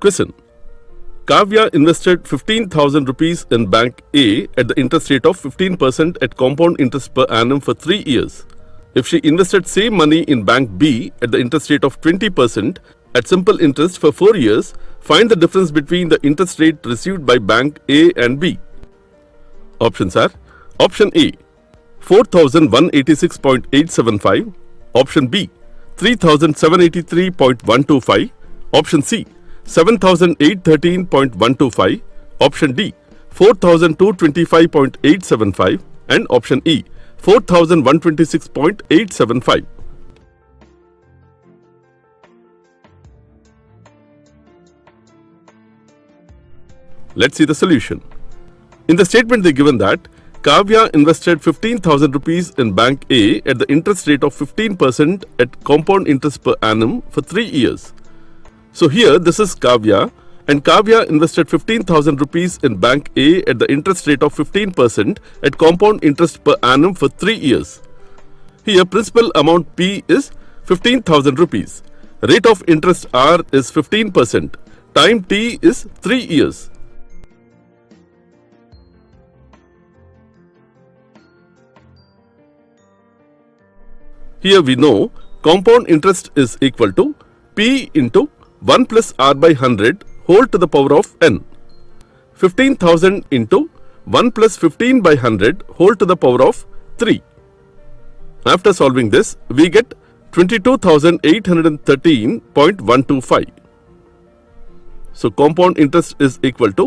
Question. Kavya invested 15,000 rupees in Bank A at the interest rate of 15% at compound interest per annum for 3 years. If she invested same money in Bank B at the interest rate of 20% at simple interest for 4 years, find the difference between the interest rate received by Bank A and B. Options are: Option A, 4,186.875, Option B, 3,783.125, Option C, 7,813.125, Option D, 4,225.875, and Option E, 4,126.875. Let's see the solution. In the statement they given that Kavya invested 15,000 rupees in Bank A at the interest rate of 15% at compound interest per annum for 3 years. So here this is Kavya, and Kavya invested 15,000 rupees in Bank A at the interest rate of 15% at compound interest per annum for 3 years. Here principal amount P is 15,000 rupees. Rate of interest R is 15%. Time T is 3 years. Here we know compound interest is equal to P into 1 plus R by 100 whole to the power of n. 15,000 into 1 plus 15 by 100 whole to the power of 3. After solving this, we get 22,813.125. So compound interest is equal to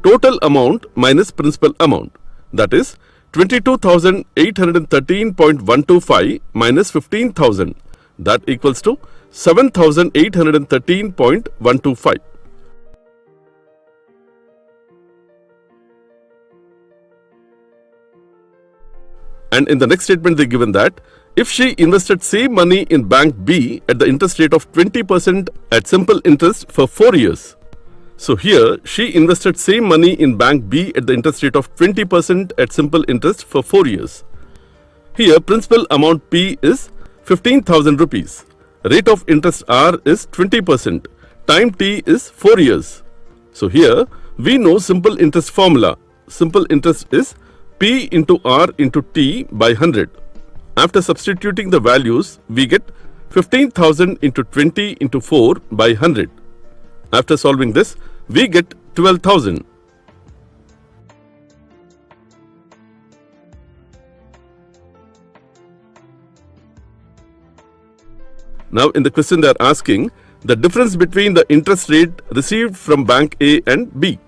total amount minus principal amount. That is 22,813.125 minus 15,000. That equals to 7,813.125. And in the next statement they given that if she invested same money in Bank B at the interest rate of 20% at simple interest for 4 years. So here she invested same money in Bank B at the interest rate of 20% at simple interest for 4 years. Here principal amount P is 15,000 rupees. Rate of interest R is 20%. Time T is 4 years. So here we know simple interest formula. Simple interest is P into R into T by 100. After substituting the values, we get 15,000 into 20 into 4 by 100. After solving this, we get 12,000. Now in the question they are asking the difference between the interest rate received from Bank A and B.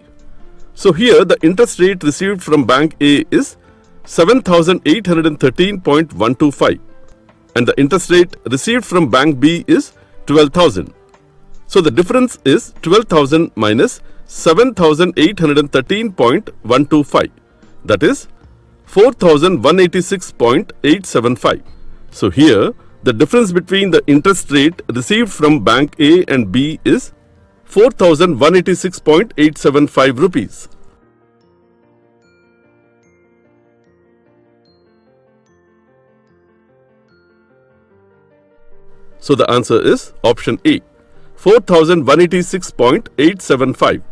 So here the interest rate received from Bank A is 7,813.125 and the interest rate received from Bank B is 12,000. So the difference is 12,000 minus 7,813.125, that is 4,186.875. So here the difference between the interest rate received from Bank A and B is 4,186.875 rupees. So the answer is option A, 4,186.875.